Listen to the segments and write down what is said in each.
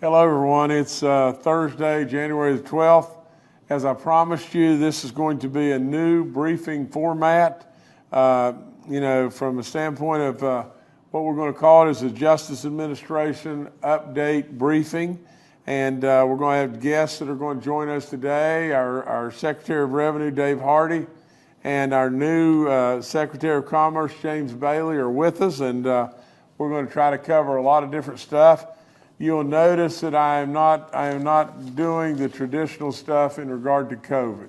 Hello, everyone. It's Thursday, January the 12th. As I promised you, this is going to be a new briefing format, from a standpoint of what we're going to call it is the Justice Administration Update Briefing. And we're going to have guests that are going to join us today, our Secretary of Revenue, Dave Hardy, and our new Secretary of Commerce, James Bailey, are with us, and we're going to try to cover a lot of different stuff. You'll notice that I am not doing the traditional stuff in regard to COVID.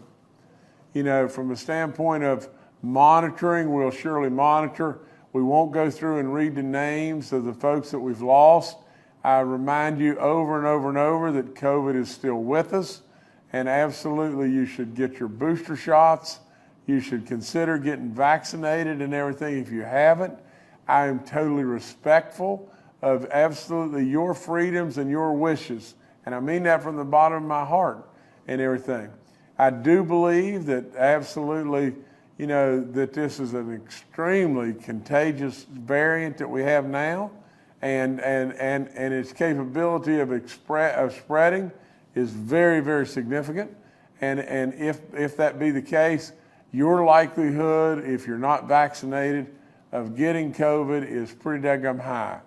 From a standpoint of monitoring, we'll surely monitor. We won't go through and read the names of the folks that we've lost. I remind you over and over and over that COVID is still with us, and absolutely you should get your booster shots. You should consider getting vaccinated and everything if you haven't. I am totally respectful of absolutely your freedoms and your wishes. And I mean that from the bottom of my heart and everything. I do believe that absolutely, that this is an extremely contagious variant that we have now, and its capability of spreading is very, very significant. And if that be the case, your likelihood, if you're not vaccinated, of getting COVID is pretty daggum high.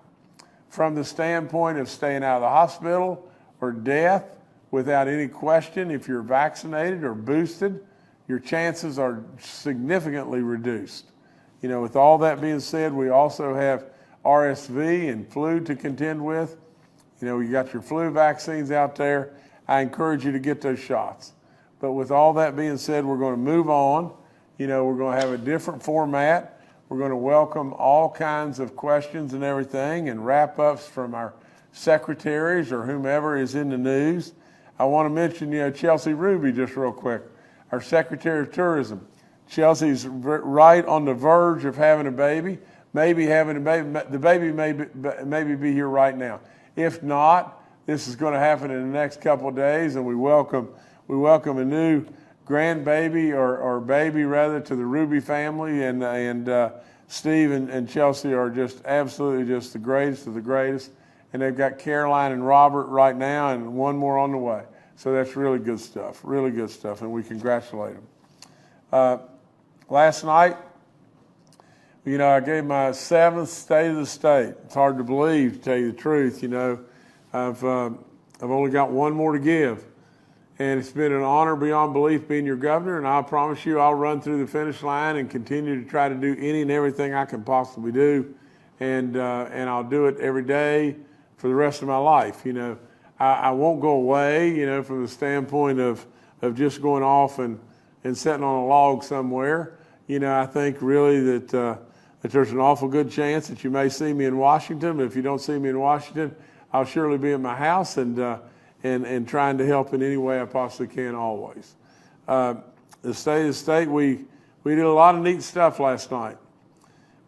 From the standpoint of staying out of the hospital or death, without any question, if you're vaccinated or boosted, your chances are significantly reduced. With all that being said, we also have RSV and flu to contend with. You got your flu vaccines out there. I encourage you to get those shots. But with all that being said, we're going to move on. We're going to have a different format. We're going to welcome all kinds of questions and everything and wrap-ups from our secretaries or whomever is in the news. I want to mention, Chelsea Ruby just real quick, our Secretary of Tourism. Chelsea's right on the verge of having a baby, maybe having a baby. The baby may be here right now. If not, this is going to happen in the next couple of days, and we welcome a new grandbaby or baby rather to the Ruby family, and Steve and Chelsea are just absolutely just the greatest of the greatest, and they've got Caroline and Robert right now and one more on the way. So that's really good stuff, and we congratulate them. Last night, I gave my 7th State of the State. It's hard to believe, to tell you the truth. I've only got one more to give. And it's been an honor beyond belief being your governor, and I promise you I'll run through the finish line and continue to try to do any and everything I can possibly do, and I'll do it every day for the rest of my life. I won't go away, from the standpoint of just going off and sitting on a log somewhere. I think really that there's an awful good chance that you may see me in Washington, but if you don't see me in Washington, I'll surely be in my house and trying to help in any way I possibly can always. The State of the State, we did a lot of neat stuff last night.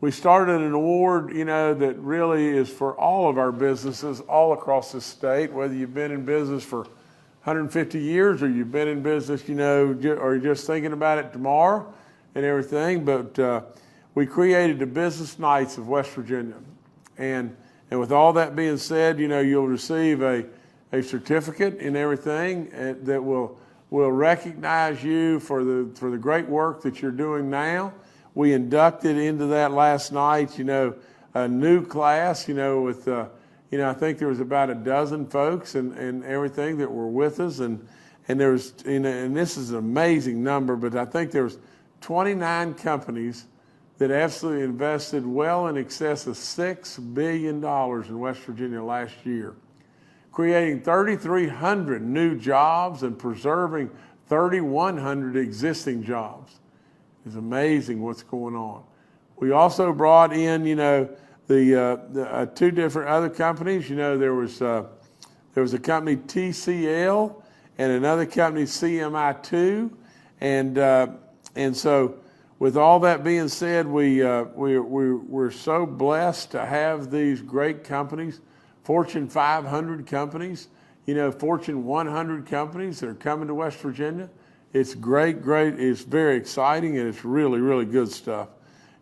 We started an award, that really is for all of our businesses all across the state, whether you've been in business for 150 years or you've been in business, or you're just thinking about it tomorrow and everything. But we created the Business Knights of West Virginia. And with all that being said, you'll receive a certificate and everything that will recognize you for the great work that you're doing now. We inducted into that last night, a new class, with, I think there was about a dozen folks and everything that were with us. And there was, and this is an amazing number, but I think there was 29 companies that absolutely invested well in excess of $6 billion in West Virginia last year, creating 3,300 new jobs and preserving 3,100 existing jobs. It's amazing what's going on. We also brought in, the two different other companies. There was a company TCL and another company CMI2, and so with all that being said, we're so blessed to have these great companies. Fortune 500 companies, Fortune 100 companies that are coming to West Virginia. It's great. It's very exciting, and it's really, really good stuff.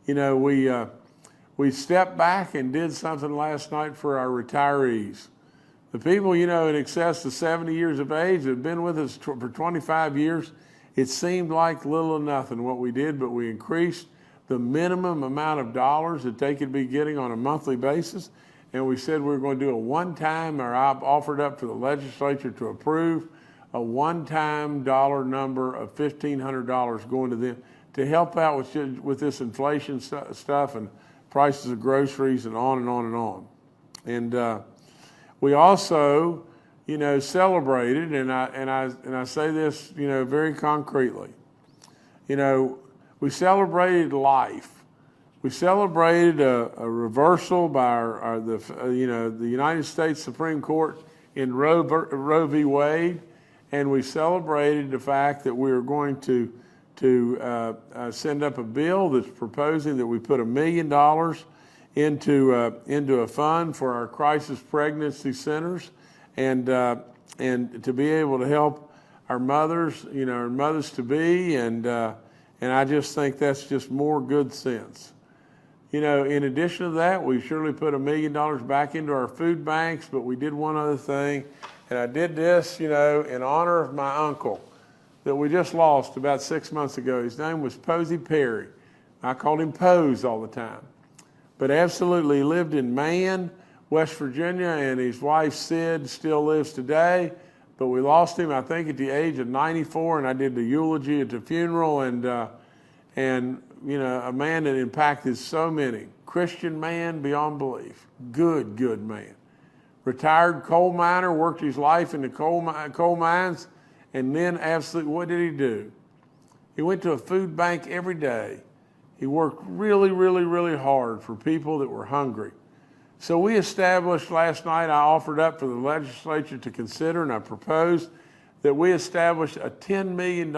We stepped back and did something last night for our retirees. The people, in excess of 70 years of age that have been with us for 25 years, it seemed like little or nothing what we did, but we increased the minimum amount of dollars that they could be getting on a monthly basis. And we said we were going to do a one-time, or I offered up for the legislature to approve a one-time number of $1,500 going to them to help out with this inflation stuff and prices of groceries and on and on and on. And we also, celebrated, and I say this, very concretely. We celebrated life. We celebrated a reversal by the United States Supreme Court in Roe v. Wade, and we celebrated the fact that we are going to send up a bill that's proposing that we put $1 million into a fund for our crisis pregnancy centers, and to be able to help our mothers, our mothers to be, and I just think that's just more good sense. In addition to that, we surely put $1 million back into our food banks, but we did one other thing, and I did this, in honor of my uncle that we just lost about 6 months ago. His name was Posey Perry. I called him Pose all the time. But absolutely, he lived in Man, West Virginia, and his wife Sid still lives today. But we lost him, I think, at the age of 94, and I did the eulogy at the funeral, and a man that impacted so many. Christian man beyond belief. Good man. Retired coal miner, worked his life in the coal mines, and then absolutely, what did he do? He went to a food bank every day. He worked really, really, really hard for people that were hungry. So we established last night, I offered up for the legislature to consider, and I proposed that we establish a $10 million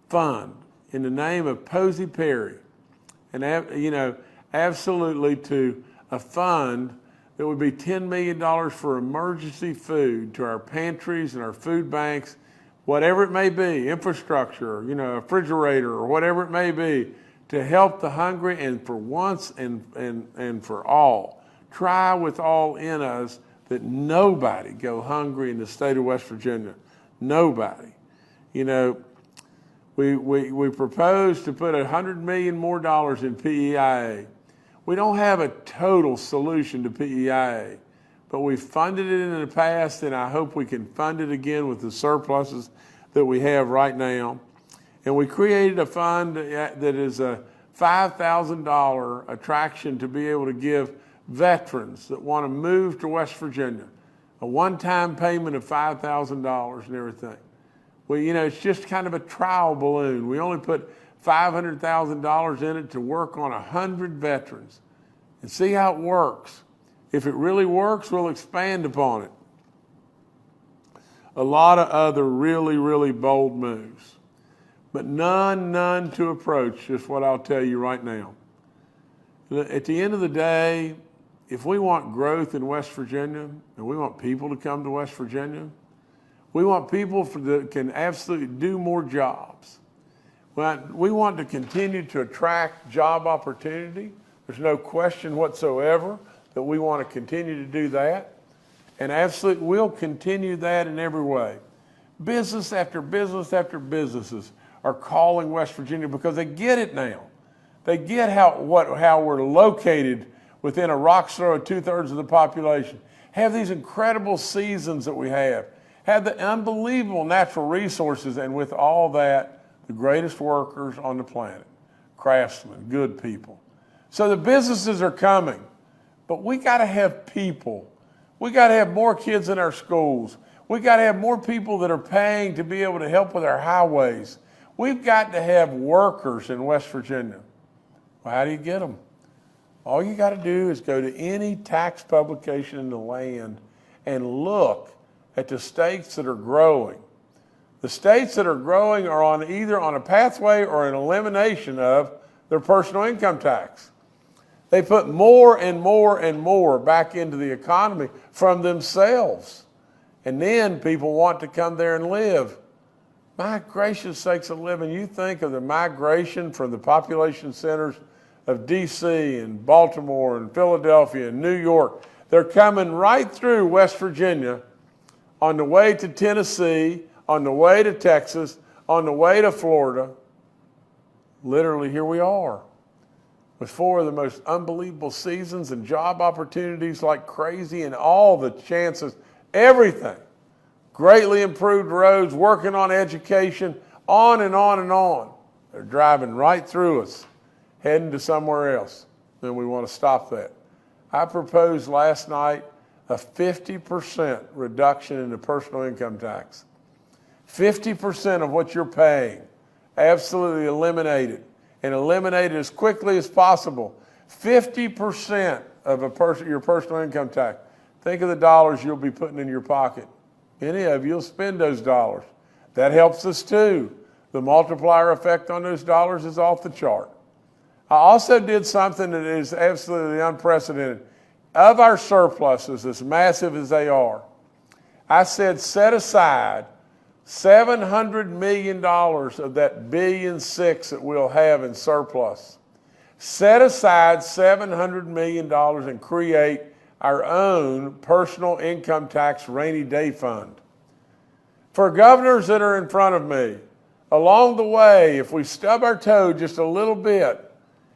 fund in the name of Posey Perry, and absolutely to a fund that would be $10 million for emergency food to our pantries and our food banks, whatever it may be, infrastructure, a refrigerator or whatever it may be, to help the hungry, and for once and for all, try with all in us that nobody go hungry in the state of West Virginia. Nobody. We proposed to put $100 million more in PEIA. We don't have a total solution to PEIA, but we've funded it in the past, and I hope we can fund it again with the surpluses that we have right now. And we created a fund that is a $5,000 attraction to be able to give veterans that want to move to West Virginia a one-time payment of $5,000 and everything. Well, it's just kind of a trial balloon. We only put $500,000 in it to work on 100 veterans and see how it works. If it really works, we'll expand upon it. A lot of other really, really bold moves, but none to approach just what I'll tell you right now. At the end of the day, if we want growth in West Virginia, and we want people to come to West Virginia, we want people that can absolutely do more jobs. We want to continue to attract job opportunity. There's no question whatsoever that we want to continue to do that. And absolutely, we'll continue that in every way. Business after business after businesses are calling West Virginia because they get it now. They get how we're located within a rock's throw of 2/3 of the population. Have these incredible seasons that we have the unbelievable natural resources, and with all that, the greatest workers on the planet, craftsmen, good people. So the businesses are coming, but we got to have people. We got to have more kids in our schools. We got to have more people that are paying to be able to help with our highways. We've got to have workers in West Virginia. Well, how do you get them? All you got to do is go to any tax publication in the land and look at the states that are growing. The states that are growing are either on a pathway or an elimination of their personal income tax. They put more and more and more back into the economy from themselves. And then people want to come there and live. My gracious sakes of living, you think of the migration from the population centers of D.C. and Baltimore and Philadelphia and New York. They're coming right through West Virginia on the way to Tennessee, on the way to Texas, on the way to Florida. Literally, here we are with 4 of the most unbelievable seasons and job opportunities like crazy, and all the chances, everything. Greatly improved roads, working on education, on and on and on. They're driving right through us, heading to somewhere else. Then we want to stop that. I proposed last night a 50% reduction in the personal income tax. 50% of what you're paying, absolutely eliminated, and eliminated as quickly as possible. 50% of your personal income tax. Think of the dollars you'll be putting in your pocket. Many of you will spend those dollars. That helps us too. The multiplier effect on those dollars is off the chart. I also did something that is absolutely unprecedented. Of our surpluses, as massive as they are, I said set aside $700 million of that $1.6 billion that we'll have in surplus. Set aside $700 million and create our own personal income tax rainy day fund. For governors that are in front of me, along the way, if we stub our toe just a little bit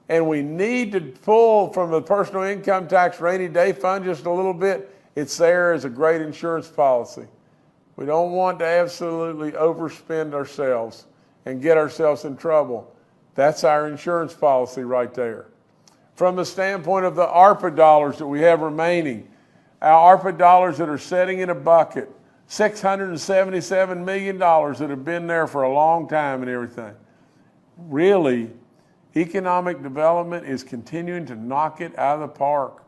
and we need to pull from the personal income tax rainy day fund just a little bit, it's there as a great insurance policy. We don't want to absolutely overspend ourselves and get ourselves in trouble. That's our insurance policy right there. From the standpoint of the ARPA dollars that we have remaining, our ARPA dollars that are sitting in a bucket, $677 million that have been there for a long time and everything. Really, economic development is continuing to knock it out of the park.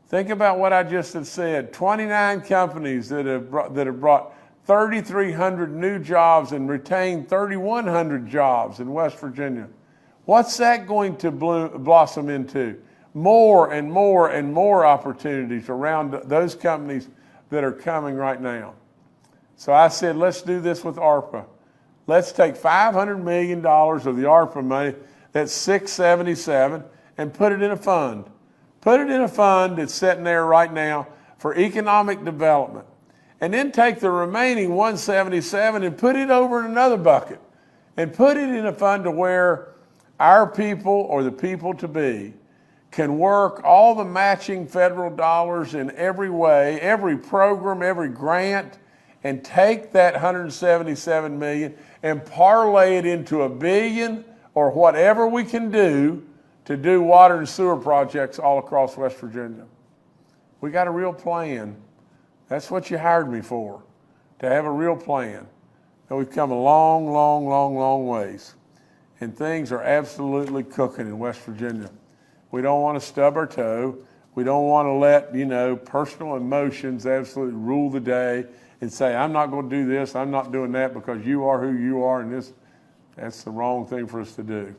Think about what I just had said. 29 companies that have brought 3,300 new jobs and retained 3,100 jobs in West Virginia. What's that going to blossom into? More and more and more opportunities around those companies that are coming right now. So I said, let's do this with ARPA. Let's take $500 million of the ARPA money, that's $677, and put it in a fund. Put it in a fund that's sitting there right now for economic development. And then take the remaining 177 and put it over in another bucket. And put it in a fund to where our people, or the people to be, can work all the matching federal dollars in every way, every program, every grant, and take that $177 million and parlay it into $1 billion or whatever we can do to do water and sewer projects all across West Virginia. We got a real plan. That's what you hired me for, to have a real plan. And we've come a long, long, long, long ways. And things are absolutely cooking in West Virginia. We don't want to stub our toe. We don't want to let, personal emotions absolutely rule the day and say, I'm not going to do this, I'm not doing that because you are who you are, and that's the wrong thing for us to do.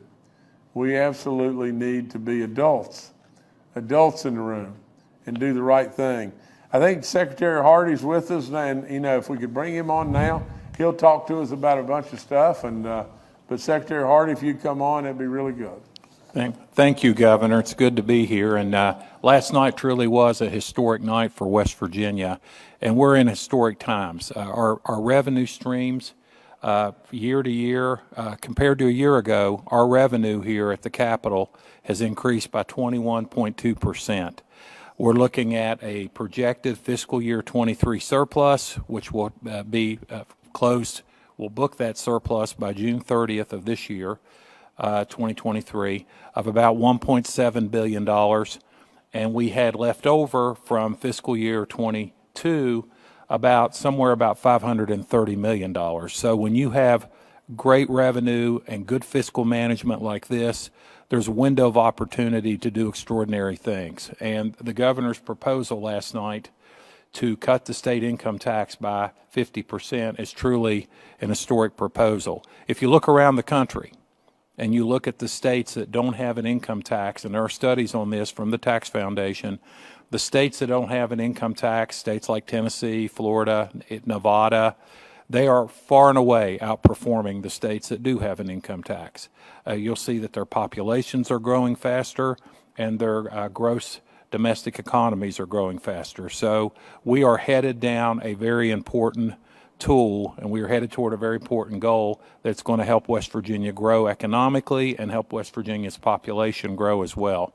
We absolutely need to be adults in the room, and do the right thing. I think Secretary Hardy's with us, and if we could bring him on now, he'll talk to us about a bunch of stuff. But Secretary Hardy, if you'd come on, that'd be really good. Thank you, Governor. It's good to be here. And last night truly was a historic night for West Virginia, and we're in historic times. Our revenue streams, year to year, compared to a year ago, our revenue here at the Capitol has increased by 21.2%. We're looking at a projected fiscal year 23 surplus, which will be closed. We'll book that surplus by June 30th of this year, 2023, of about $1.7 billion. And we had left over from fiscal year 22 somewhere about $530 million. So when you have great revenue and good fiscal management like this, there's a window of opportunity to do extraordinary things. And the governor's proposal last night to cut the state income tax by 50% is truly an historic proposal. If you look around the country and you look at the states that don't have an income tax, and there are studies on this from the Tax Foundation, the states that don't have an income tax, states like Tennessee, Florida, Nevada, they are far and away outperforming the states that do have an income tax. You'll see that their populations are growing faster and their gross domestic economies are growing faster. So we are headed down a very important tool, and we are headed toward a very important goal that's going to help West Virginia grow economically and help West Virginia's population grow as well.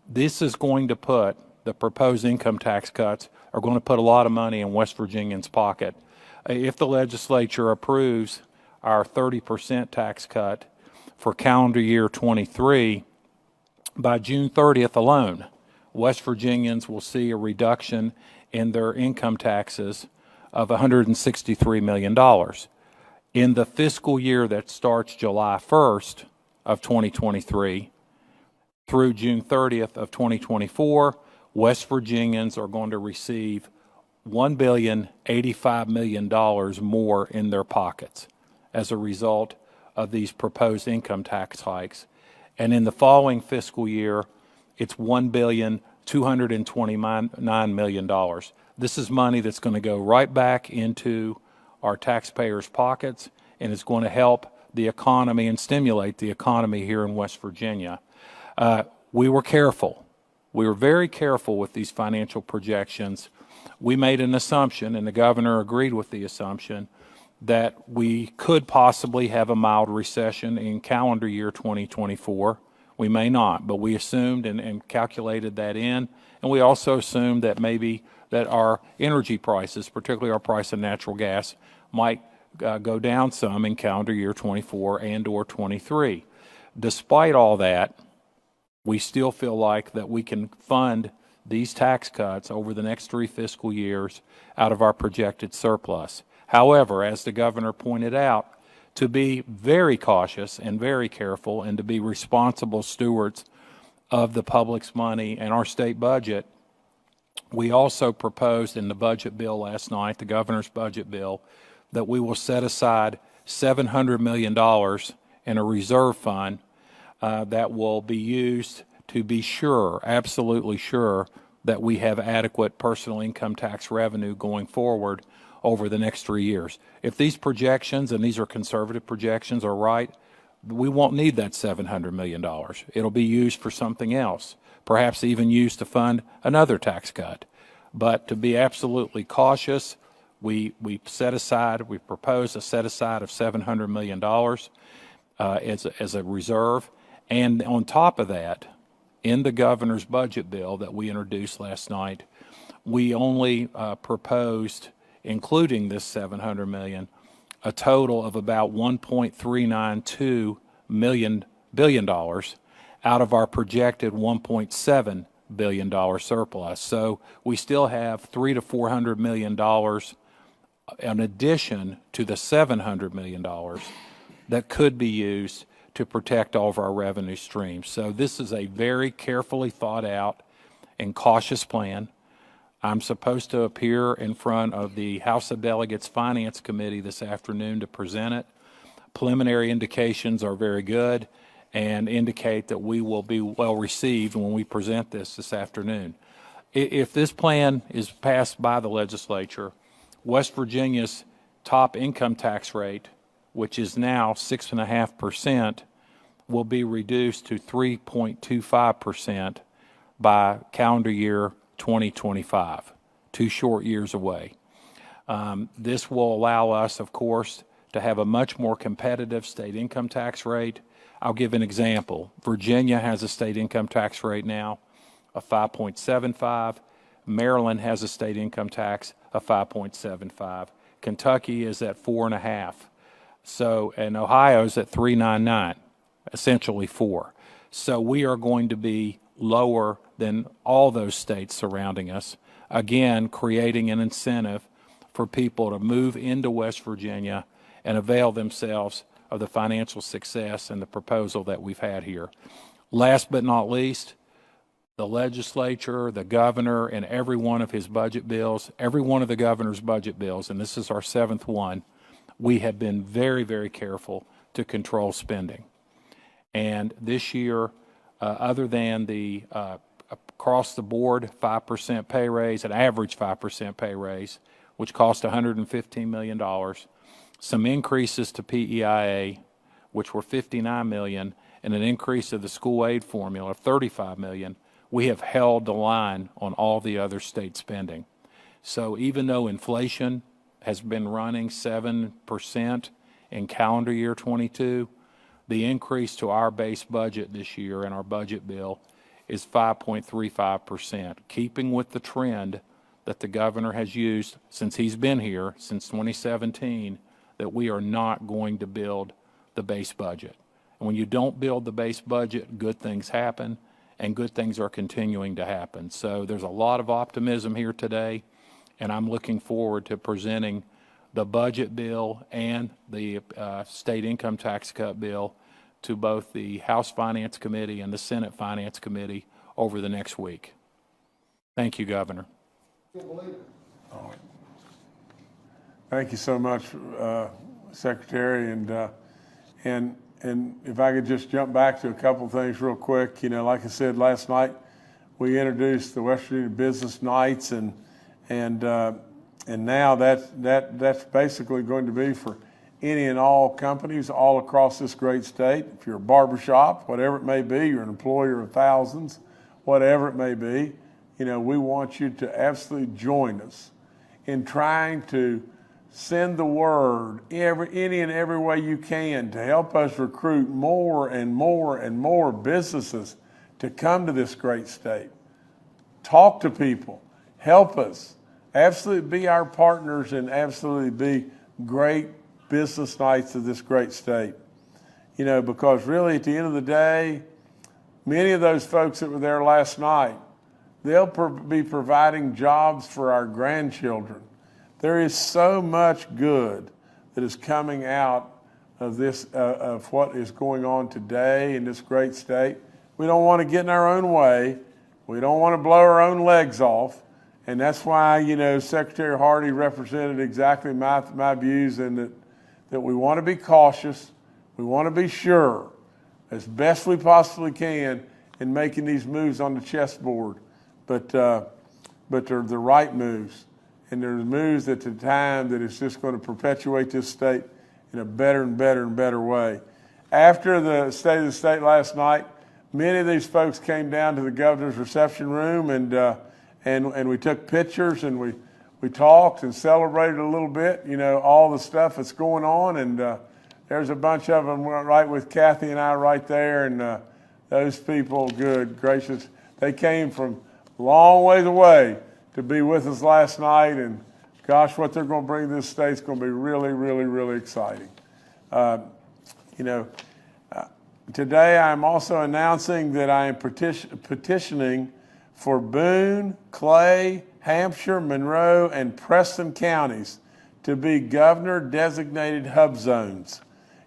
This is going to put, the proposed income tax cuts are going to put a lot of money in West Virginians' pocket. If the legislature approves our 30% tax cut for calendar year 23, by June 30th alone, West Virginians will see a reduction in their income taxes of $163 million. In the fiscal year that starts July 1st of 2023 through June 30th of 2024, West Virginians are going to receive $1,085 million more in their pockets as a result of these proposed income tax hikes. And in the following fiscal year, it's $1,229 million. This is money that's going to go right back into our taxpayers' pockets, and it's going to help the economy and stimulate the economy here in West Virginia. We were careful. We were very careful with these financial projections. We made an assumption, and the governor agreed with the assumption, that we could possibly have a mild recession in calendar year 2024. We may not, but we assumed and calculated that in, and we also assumed that maybe that our energy prices, particularly our price of natural gas, might go down some in calendar year 24 and or 23. Despite all that, we still feel like that we can fund these tax cuts over the next 3 fiscal years out of our projected surplus. However, as the governor pointed out, to be very cautious and very careful and to be responsible stewards of the public's money and our state budget, we also proposed in the budget bill last night, the governor's budget bill, that we will set aside $700 million in a reserve fund that will be used to be sure, absolutely sure, that we have adequate personal income tax revenue going forward over the next 3 years. If these projections, and these are conservative projections, are right, we won't need that $700 million. It'll be used for something else, perhaps even used to fund another tax cut. But to be absolutely cautious, we propose a set aside of $700 million as a reserve. And on top of that, in the governor's budget bill that we introduced last night, we only proposed, including this $700 million, a total of about $1.392 billion out of our projected $1.7 billion surplus. So we still have $300 to $400 million in addition to the $700 million that could be used to protect all of our revenue streams. So this is a very carefully thought out and cautious plan. I'm supposed to appear in front of the House of Delegates Finance Committee this afternoon to present it. Preliminary indications are very good and indicate that we will be well received when we present this afternoon. If this plan is passed by the legislature, West Virginia's top income tax rate, which is now 6.5%, will be reduced to 3.25% by calendar year 2025, 2 short years away. This will allow us, of course, to have a much more competitive state income tax rate. I'll give an example. Virginia has a state income tax rate now of 5.75. Maryland has a state income tax of 5.75. Kentucky is at 4.5. So, and Ohio's at 3.99, essentially 4. So we are going to be lower than all those states surrounding us, again, creating an incentive for people to move into West Virginia and avail themselves of the financial success and the proposal that we've had here. Last but not least, the legislature, the governor, and every one of his budget bills, every one of the governor's budget bills, and this is our 7th one, we have been very, very careful to control spending. And this year, other than the across-the-board 5% pay raise, an average 5% pay raise, which cost $115 million, some increases to PEIA, which were $59 million, and an increase of the school aid formula of $35 million, we have held the line on all the other state spending. So even though inflation has been running 7% in calendar year 22, the increase to our base budget this year in our budget bill is 5.35%, keeping with the trend that the governor has used since he's been here, since 2017, that we are not going to build the base budget. And when you don't build the base budget, good things happen, and good things are continuing to happen. So there's a lot of optimism here today, and I'm looking forward to presenting the budget bill and the state income tax cut bill to both the House Finance Committee and the Senate Finance Committee over the next week. Thank you, Governor. Thank you so much, Secretary. And if I could just jump back to a couple of things real quick. You know, like I said last night, we introduced the West Virginia Business Nights, and now that's basically going to be for any and all companies all across this great state. If you're a barbershop, whatever it may be, you're an employer of thousands, whatever it may be, you know, we want you to absolutely join us in trying to send the word any and every way you can to help us recruit more and more and more businesses to come to this great state. Talk to people, help us, absolutely be our partners, and absolutely be great business nights of this great state. You know, because really at the end of the day, many of those folks that were there last night, they'll be providing jobs for our grandchildren. There is so much good that is coming out of this, of what is going on today in this great state. We don't want to get in our own way. We don't want to blow our own legs off. And that's why, you know, Secretary Hardy represented exactly my views, and that we want to be cautious. We want to be sure as best we possibly can in making these moves on the chessboard. But they're the right moves. And there's moves at the time that is just going to perpetuate this state in a better and better and better way. After the State of the State last night, many of these folks came down to the governor's reception room, and we took pictures, and we talked and celebrated a little bit, you know, all the stuff that's going on. And there's a bunch of them right with Kathy and I right there. And those people, good gracious, they came from a long ways away to be with us last night. And gosh, what they're going to bring to this state is going to be really, really, really exciting. You know, today I'm also announcing that I am petitioning for Boone, Clay, Hampshire, Monroe, and Preston counties to be governor-designated hub zones.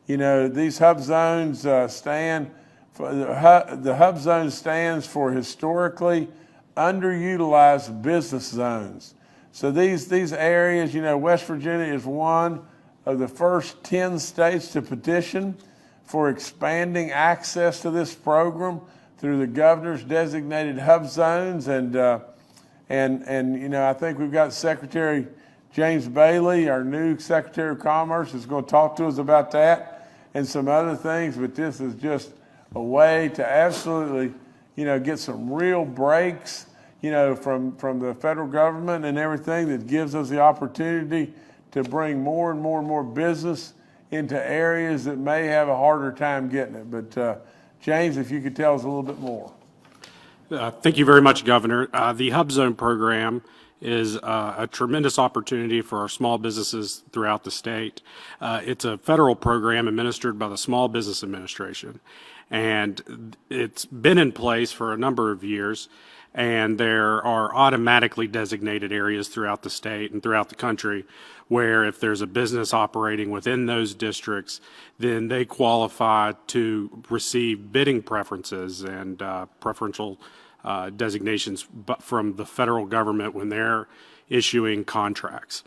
You know, these hub zones stand for the hub zone stands for historically underutilized business zones. So these areas, you know, West Virginia is one of the first 10 states to petition for expanding access to this program through the governor's designated hub zones. And you know, I think we've got Secretary James Bailey, our new Secretary of Commerce, is going to talk to us about that and some other things. But this is just a way to absolutely, you know, get some real breaks, you know, from the federal government and everything, that gives us the opportunity to bring more and more and more business into areas that may have a harder time getting it. But James, if you could tell us a little bit more. Thank you very much, Governor. The Hub Zone program is a tremendous opportunity for our small businesses throughout the state. It's a federal program administered by the Small Business Administration, and it's been in place for a number of years. And there are automatically designated areas throughout the state and throughout the country where if there's a business operating within those districts, then they qualify to receive bidding preferences and preferential designations from the federal government when they're issuing contracts.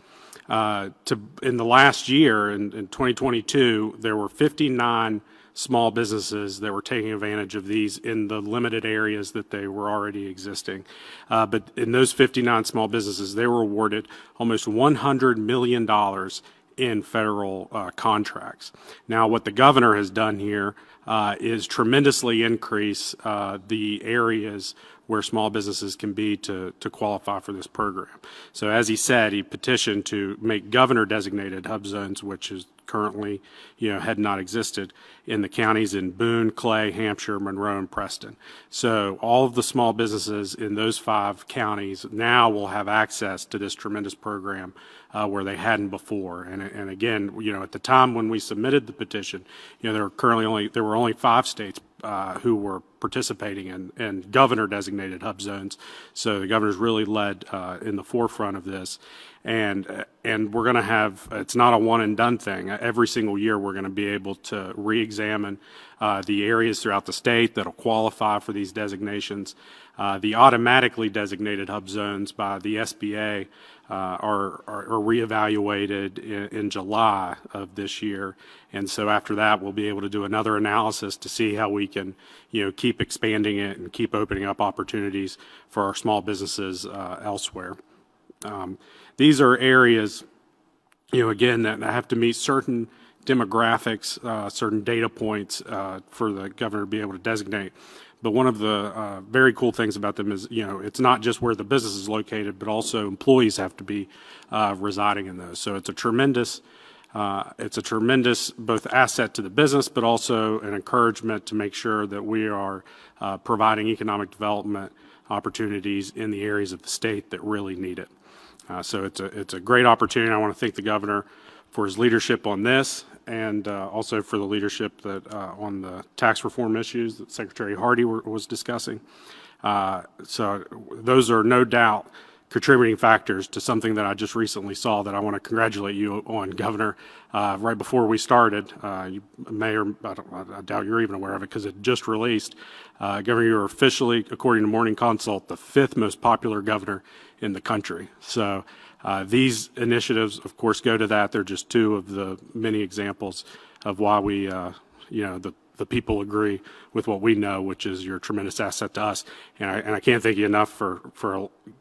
In the last year, in 2022, there were 59 small businesses that were taking advantage of these in the limited areas that they were already existing. But in those 59 small businesses, they were awarded almost $100 million in federal contracts. Now, what the governor has done here is tremendously increase the areas where small businesses can be to qualify for this program. So as he said, he petitioned to make governor-designated hub zones, which is currently, had not existed in the counties in Boone, Clay, Hampshire, Monroe, and Preston. So all of the small businesses in those 5 counties now will have access to this tremendous program where they hadn't before. And again, at the time when we submitted the petition, there were only 5 states who were participating in governor-designated hub zones. So the governor's really led in the forefront of this. And we're going to have, it's not a one-and-done thing. Every single year we're going to be able to re-examine the areas throughout the state that will qualify for these designations. The automatically designated hub zones by the SBA are reevaluated in July of this year. And so after that, we'll be able to do another analysis to see how we can, keep expanding it and keep opening up opportunities for our small businesses elsewhere. These are areas, again, that have to meet certain demographics, certain data points for the governor to be able to designate. But one of the very cool things about them is, it's not just where the business is located, but also employees have to be residing in those. So it's a tremendous both asset to the business, but also an encouragement to make sure that we are providing economic development opportunities in the areas of the state that really need it. So it's a great opportunity. I want to thank the governor for his leadership on this, and also for the leadership that on the tax reform issues that Secretary Hardy was discussing. So those are no doubt contributing factors to something that I just recently saw that I want to congratulate you on, Governor. Right before we started, you may or I doubt you're even aware of it because it just released. Governor, you're officially, according to Morning Consult, the 5th most popular governor in the country. So these initiatives, of course, go to that. They're just 2 of the many examples of why we, the people agree with what we know, which is you're a tremendous asset to us. And I can't thank you enough for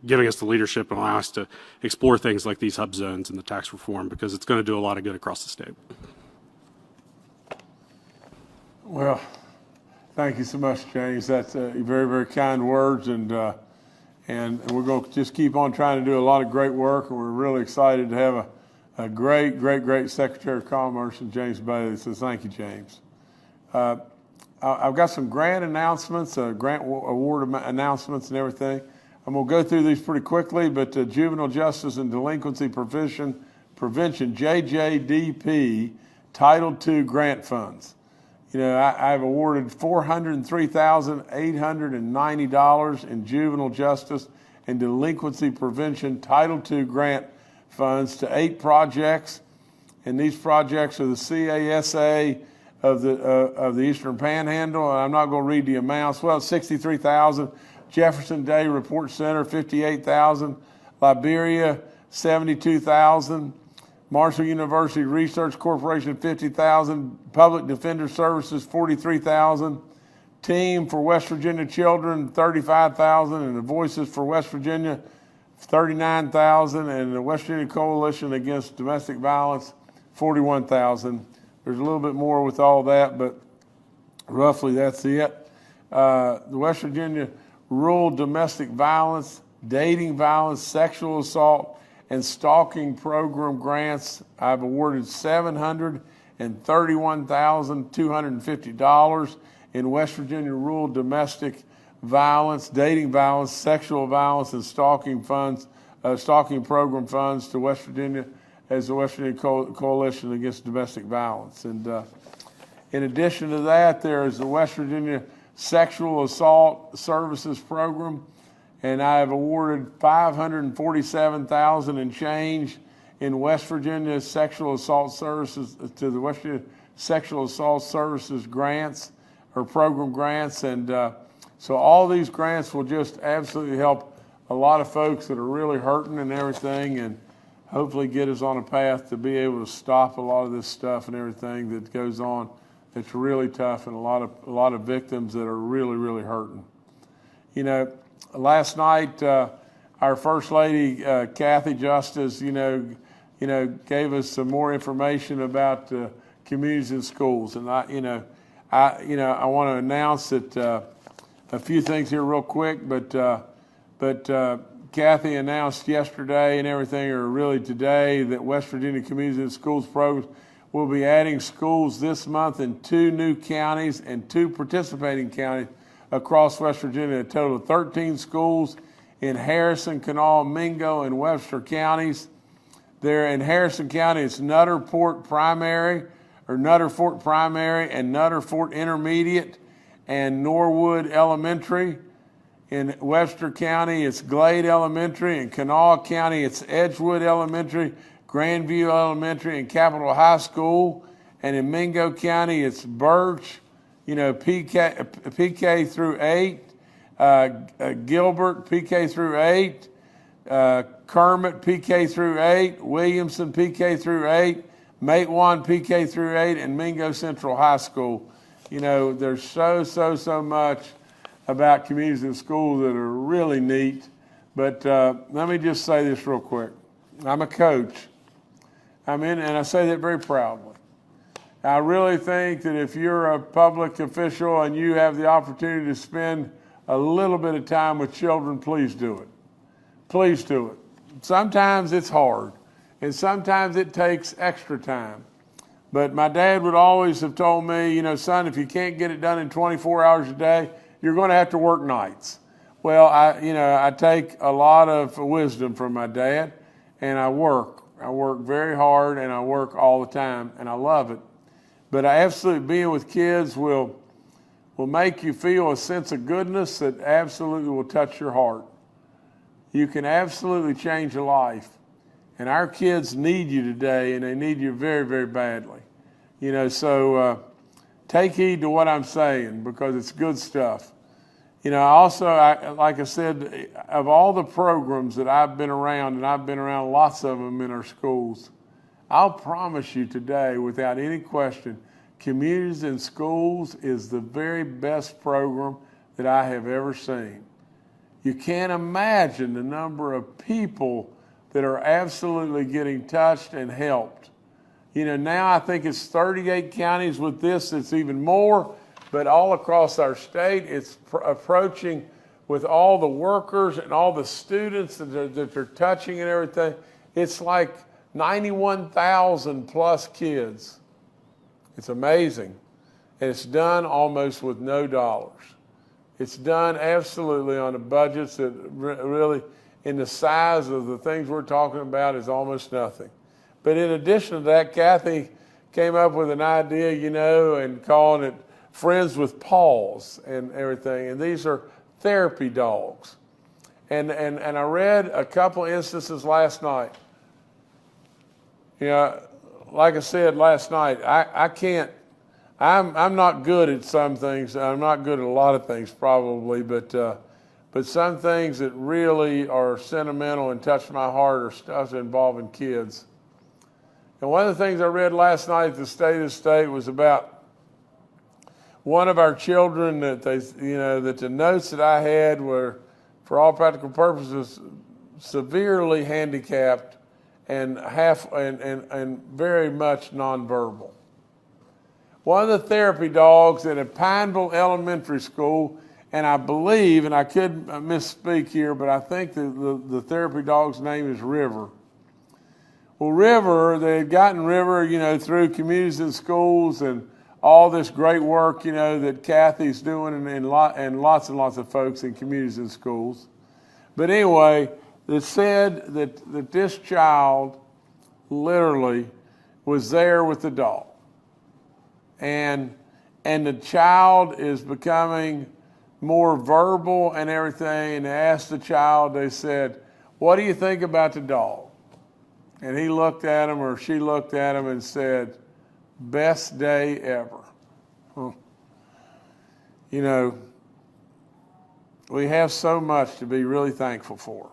giving us the leadership and allowing us to explore things like these hub zones and the tax reform, because it's going to do a lot of good across the state. Well, thank you so much, James. That's very, very kind words, and we're going to just keep on trying to do a lot of great work, and we're really excited to have a great, great, great Secretary of Commerce in James Bailey. So thank you, James. I've got some grant announcements, grant award announcements and everything. I'm going to go through these pretty quickly, but Juvenile Justice and Delinquency Prevention, JJDP, Title II grant funds. I've awarded $403,890 in juvenile justice and delinquency prevention Title II grant funds to 8 projects, and these projects are the CASA of the Eastern Panhandle, and I'm not going to read the amounts. Well, $63,000. Jefferson Day Report Center, $58,000. Liberia, $72,000. Marshall University Research Corporation, $50,000. Public Defender Services, $43,000. Team for West Virginia Children, $35,000, and the Voices for West Virginia, $39,000, and the West Virginia Coalition Against Domestic Violence, $41,000. There's a little bit more with all that, but roughly that's it. The West Virginia Rural Domestic Violence, Dating Violence, Sexual Assault, and Stalking Program grants, I've awarded $731,250 in West Virginia Rural Domestic Violence, Dating Violence, Sexual Violence, and Stalking funds, Stalking Program funds to West Virginia as the West Virginia Coalition Against Domestic Violence. And in addition to that, there is the West Virginia Sexual Assault Services Program, and I have awarded $547,000 and change in West Virginia Sexual Assault Services to the West Virginia Sexual Assault Services grants or program grants. And so all these grants will just absolutely help a lot of folks that are really hurting and everything, and hopefully get us on a path to be able to stop a lot of this stuff and everything that goes on. It's really tough, and a lot of victims that are really, really hurting. Last night our First Lady Kathy Justice, gave us some more information about communities and schools, and I want to announce that a few things here real quick, but Kathy announced yesterday and everything, or really today, that West Virginia Communities and Schools programs will be adding schools this month in 2 new counties and 2 participating counties across West Virginia, a total of 13 schools in Harrison, Kanawha, Mingo, and Webster counties. There in Harrison County, it's Nutter Fort Primary and Nutter Fort Intermediate and Norwood Elementary. In Webster County, it's Glade Elementary. In Kanawha County, it's Edgewood Elementary, Grandview Elementary, and Capitol High School. And in Mingo County, it's Birch, PK through 8, Gilbert, PK through 8, Kermit, PK through 8, Williamson, PK through 8, Matewan, PK through 8, and Mingo Central High School. There's so much about communities and schools that are really neat. But let me just say this real quick. I'm a coach. And I say that very proudly. I really think that if you're a public official and you have the opportunity to spend a little bit of time with children, please do it. Please do it. Sometimes it's hard, and sometimes it takes extra time. But my dad would always have told me, son, if you can't get it done in 24 hours a day, you're going to have to work nights. Well, I take a lot of wisdom from my dad, and I work. I work very hard, and I work all the time, and I love it. But being with kids will make you feel a sense of goodness that absolutely will touch your heart. You can absolutely change a life. And our kids need you today, and they need you very, very badly. So take heed to what I'm saying, because it's good stuff. Like I said, of all the programs that I've been around, and I've been around lots of them in our schools, I'll promise you today, without any question, Communities and Schools is the very best program that I have ever seen. You can't imagine the number of people that are absolutely getting touched and helped. Now I think it's 38 counties with this. It's even more, but all across our state, it's approaching with all the workers and all the students that they're touching and everything. It's like 91,000 plus kids. It's amazing. And it's done almost with no dollars. It's done absolutely on the budgets that really, in the size of the things we're talking about, is almost nothing. But in addition to that, Kathy came up with an idea, and calling it Friends with Paws and everything. And these are therapy dogs. And I read a couple instances last night. Like I said last night, I'm not good at some things. I'm not good at a lot of things probably, but some things that really are sentimental and touch my heart are stuff involving kids. And one of the things I read last night at the State of the State was about one of our children that that the notes that I had were, for all practical purposes, severely handicapped and very much nonverbal. One of the therapy dogs at a Pineville Elementary School, and I believe, and I could misspeak here, but I think the therapy dog's name is River. Well, River, they had gotten River, through Communities and Schools and all this great work, that Kathy's doing and lots and lots of folks in Communities and Schools. But anyway, it said that this child literally was there with the dog. And the child is becoming more verbal and everything. And they asked the child, they said, "What do you think about the dog?" And he looked at him, or she looked at him and said, "Best day ever." We have so much to be really thankful for.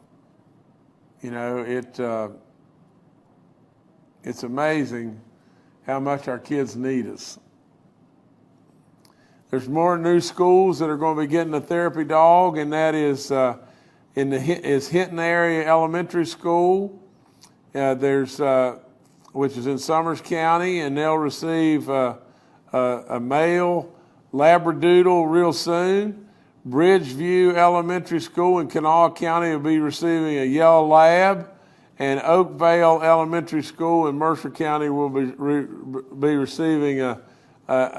It's amazing how much our kids need us. There's more new schools that are going to be getting a therapy dog, and that is Hinton Area Elementary School. Which is in Summers County, and they'll receive a male Labradoodle real soon. Bridgeview Elementary School in Kanawha County will be receiving a yellow lab, and Oakvale Elementary School in Mercer County will be receiving a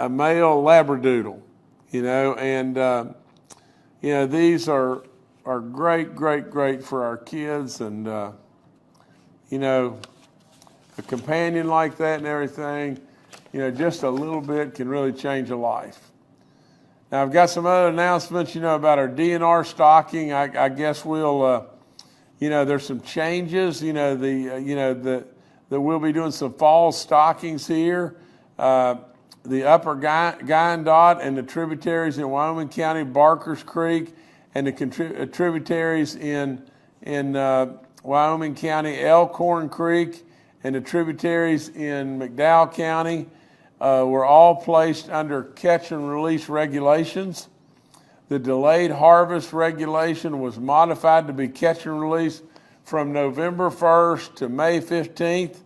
male labradoodle. And these are great for our kids, and a companion like that and everything, just a little bit can really change a life. Now, I've got some other announcements, about our DNR stocking. I guess we'll, there's some changes, that we'll be doing some fall stockings here. The upper Guyandotte and the tributaries in Wyoming County, Barkers Creek, and the tributaries in Wyoming County, Elkhorn Creek, and the tributaries in McDowell County were all placed under catch and release regulations. The delayed harvest regulation was modified to be catch and release from November 1st to May 15th,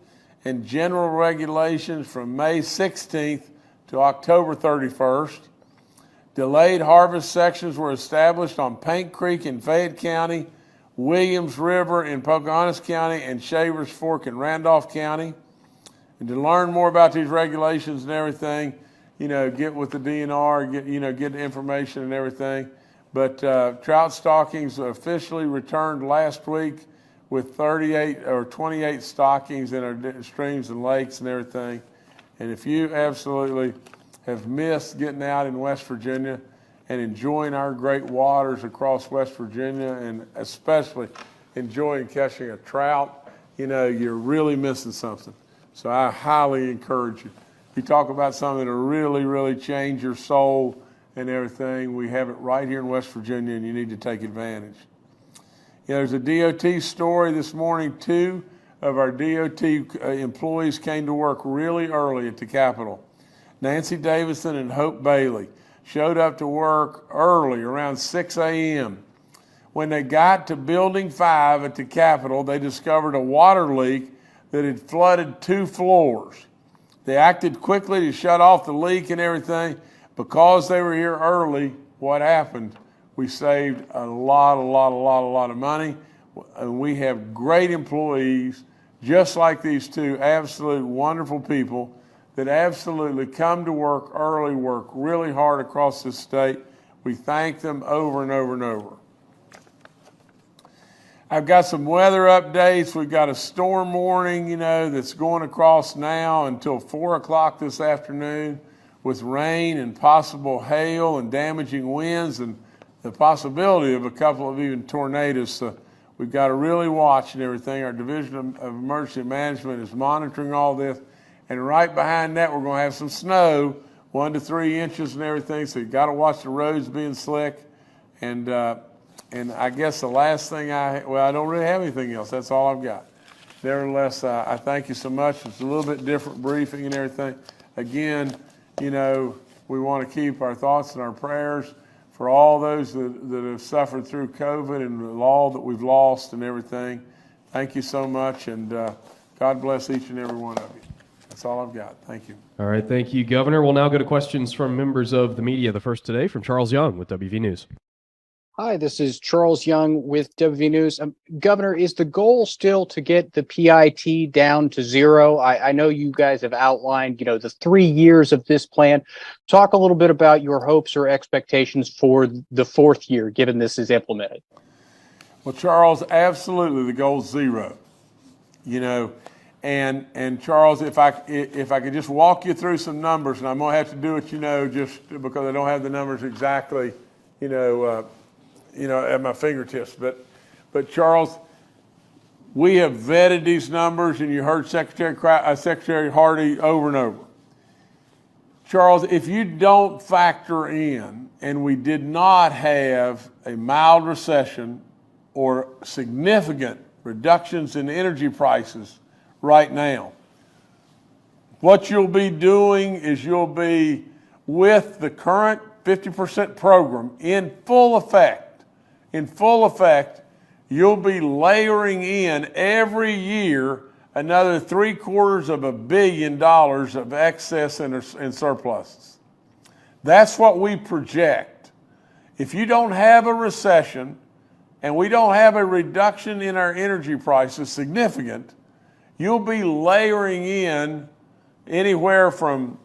and general regulations from May 16th to October 31st. Delayed harvest sections were established on Paint Creek in Fayette County, Williams River in Pocahontas County, and Shavers Fork in Randolph County. And to learn more about these regulations and everything, get with the DNR, get the information and everything. But trout stockings officially returned last week with 38 or 28 stockings in our streams and lakes and everything. And if you absolutely have missed getting out in West Virginia and enjoying our great waters across West Virginia, and especially enjoying catching a trout, you're really missing something. So I highly encourage you. If you talk about something to really change your soul and everything, we have it right here in West Virginia, and you need to take advantage. There's a DOT story this morning. 2 of our DOT employees came to work really early at the Capitol. Nancy Davison and Hope Bailey showed up to work early, around 6 a.m. When they got to Building 5 at the Capitol, they discovered a water leak that had flooded 2 floors. They acted quickly to shut off the leak and everything. Because they were here early, what happened? We saved a lot of money. And we have great employees, just like these 2 absolute wonderful people that absolutely come to work early, work really hard across this state. We thank them over and over and over. I've got some weather updates. We've got a storm warning, that's going across now until 4 o'clock this afternoon with rain and possible hail and damaging winds and the possibility of a couple of even tornadoes. So we've got to really watch and everything. Our Division of Emergency Management is monitoring all this. And right behind that, we're going to have some snow, 1 to 3 inches and everything. So you've got to watch the roads being slick. And I guess the last thing I don't really have anything else. That's all I've got. Nevertheless, I thank you so much. It's a little bit different briefing and everything. Again, we want to keep our thoughts and our prayers for all those that have suffered through COVID and the law that we've lost and everything. Thank you so much, and God bless each and every one of you. That's all I've got. Thank you. All right, thank you, Governor. We'll now go to questions from members of the media. The first today from Charles Young with WV News. Hi, this is Charles Young with WV News. Governor, is the goal still to get the PIT down to 0? I know you guys have outlined, the 3 years of this plan. Talk a little bit about your hopes or expectations for the 4th year, given this is implemented. Well, Charles, absolutely, the goal is 0. And Charles, if I could just walk you through some numbers, and I'm gonna have to do it, just because I don't have the numbers exactly, at my fingertips. But Charles, we have vetted these numbers, and you heard Secretary Hardy over and over. Charles, if you don't factor in, and we did not have a mild recession or significant reductions in energy prices right now, what you'll be doing is you'll be with the current 50% program in full effect, you'll be layering in every year another $750 million of excess and surpluses. That's what we project If you don't have a recession and we don't have a reduction in our energy prices significant, you'll be layering in anywhere from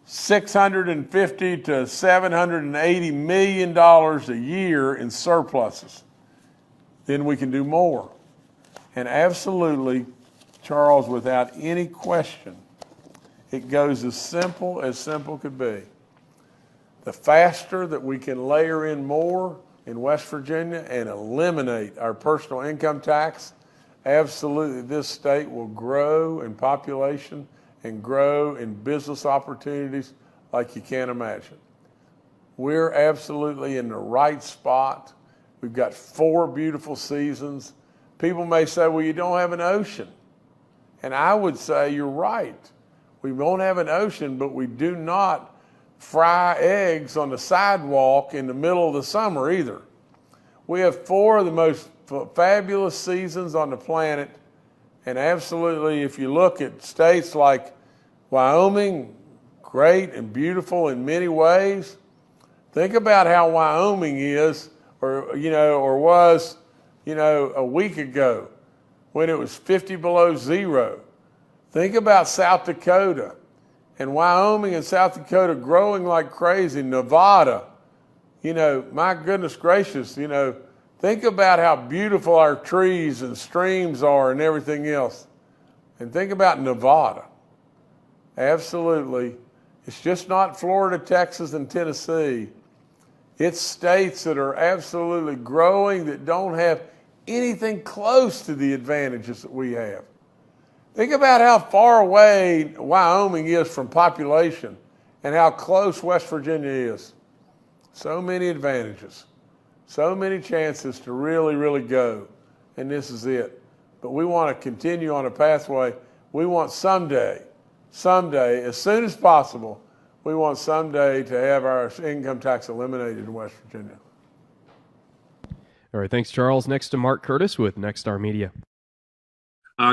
$650 to $780 million a year in surpluses. Then we can do more. And absolutely, Charles, without any question, it goes as simple could be. The faster that we can layer in more in West Virginia and eliminate our personal income tax, absolutely this state will grow in population and grow in business opportunities like you can't imagine. We're absolutely in the right spot. We've got 4 beautiful seasons. People may say, well, you don't have an ocean. And I would say you're right. We won't have an ocean, but we do not fry eggs on the sidewalk in the middle of the summer either. We have 4 of the most fabulous seasons on the planet. And absolutely, if you look at states like Wyoming, great and beautiful in many ways. Think about how Wyoming is, or was, a week ago when it was 50 below zero. Think about South Dakota and Wyoming and South Dakota growing like crazy. Nevada, my goodness gracious, think about how beautiful our trees and streams are and everything else. And think about Nevada. Absolutely. It's just not Florida, Texas, and Tennessee. It's states that are absolutely growing that don't have anything close to the advantages that we have. Think about how far away Wyoming is from population and how close West Virginia is. So many advantages, so many chances to really, really go, and this is it. But we want to continue on a pathway. We want someday, as soon as possible, we want someday to have our income tax eliminated in West Virginia. All right, thanks, Charles. Next to Mark Curtis with Nexstar Media.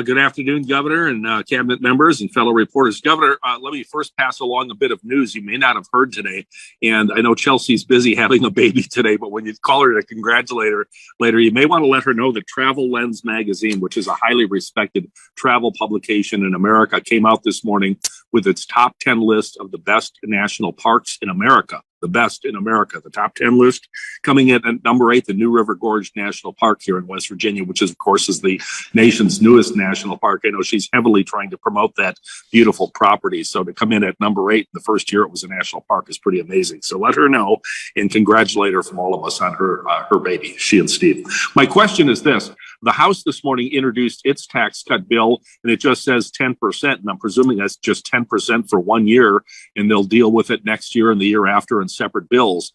Good afternoon, Governor and cabinet members and fellow reporters. Governor, let me first pass along a bit of news you may not have heard today. And I know Chelsea's busy having a baby today, but when you call her to congratulate her later, you may want to let her know that Travel Lens magazine, which is a highly respected travel publication in America, came out this morning with its top 10 list of the best national parks in America. The best in America, the top 10 list. Coming in at number 8, the New River Gorge National Park here in West Virginia, which is, of course, is the nation's newest national park. I know she's heavily trying to promote that beautiful property. So to come in at number 8 the first year it was a national park is pretty amazing. So let her know and congratulate her from all of us on her baby, she and Steve. My question is this. The House this morning introduced its tax cut bill, and it just says 10%. And I'm presuming that's just 10% for 1 year, and they'll deal with it next year and the year after in separate bills.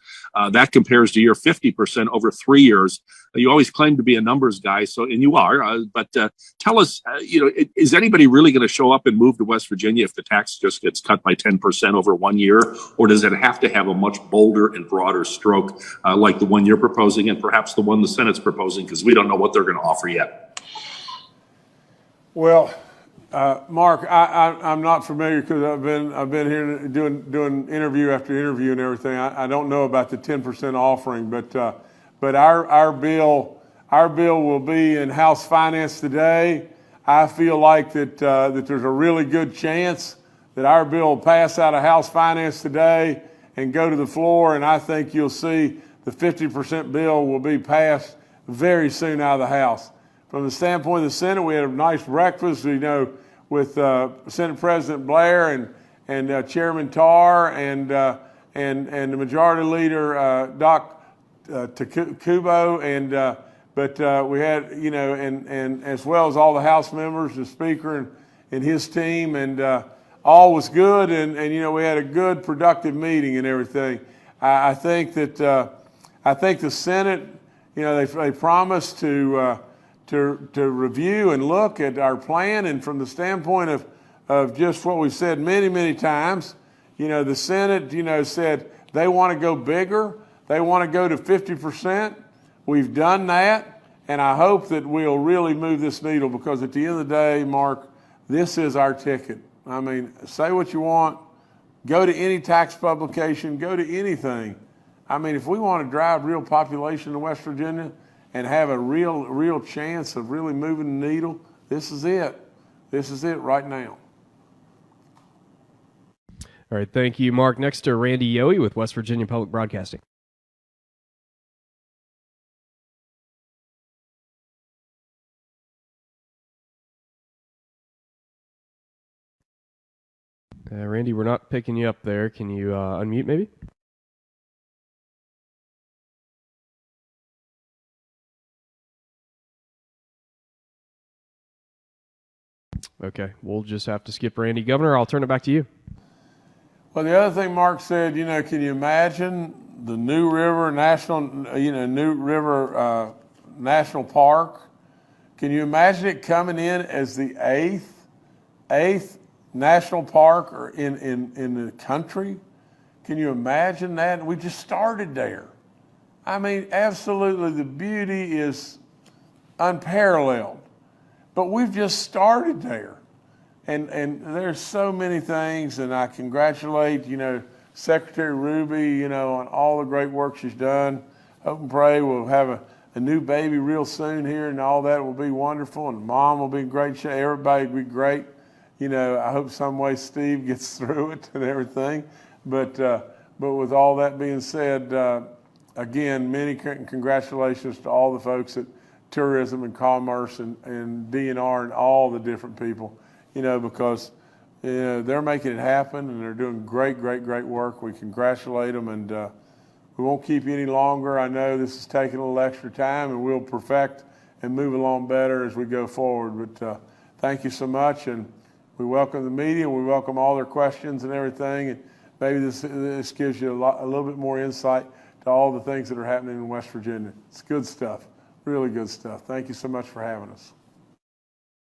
That compares to your 50% over 3 years. You always claim to be a numbers guy, and you are. But tell us, is anybody really going to show up and move to West Virginia if the tax just gets cut by 10% over 1 year? Or does it have to have a much bolder and broader stroke like the one you're proposing and perhaps the one the Senate's proposing? Because we don't know what they're going to offer yet. Well, Mark, I'm not familiar because I've been here doing interview after interview and everything. I don't know about the 10% offering, but our bill will be in House Finance today. I feel like that there's a really good chance that our bill will pass out of House Finance today and go to the floor, and I think you'll see the 50% bill will be passed very soon out of the House. From the standpoint of the Senate, we had a nice breakfast, with Senate President Blair and Chairman Tarr and the Majority Leader Doc Kubo, but we had and as well as all the House members, the Speaker and his team, and all was good, and we had a good productive meeting and everything. I think the Senate, they promised to review and look at our plan, and from the standpoint of just what we've said many, many times, the Senate, said they want to go bigger. They want to go to 50%. We've done that, and I hope that we'll really move this needle because at the end of the day, Mark, this is our ticket. I mean, say what you want, go to any tax publication, go to anything. I mean, if we want to drive real population to West Virginia and have a real chance of really moving the needle, this is it. This is it right now. All right, thank you, Mark. Next to Randy Yohe with West Virginia Public Broadcasting. Randy, we're not picking you up there. Can you unmute maybe? Okay, we'll just have to skip Randy. Governor, I'll turn it back to you. Well, the other thing Mark said, you know, can you imagine the New River National Park? Can you imagine it coming in as the eighth national park or in the country? Can you imagine that? We just started there. I mean, absolutely, the beauty is unparalleled. But we've just started there. And there's so many things, and I congratulate, you know, Secretary Ruby, you know, on all the great work she's done. Hope and pray we'll have a new baby real soon here, and all that will be wonderful, and Mom will be in great shape. Everybody will be great. You know, I hope some way Steve gets through it and everything. But with all that being said, again, many congratulations to all the folks at Tourism and Commerce and DNR and all the different people, you know, because they're making it happen and they're doing great work. We congratulate them, and we won't keep you any longer. I know this is taking a little extra time, and we'll perfect and move along better as we go forward. But thank you so much, and we welcome the media. We welcome all their questions and everything, and maybe this gives you a little bit more insight to all the things that are happening in West Virginia. It's good stuff, really good stuff. Thank you so much for having us.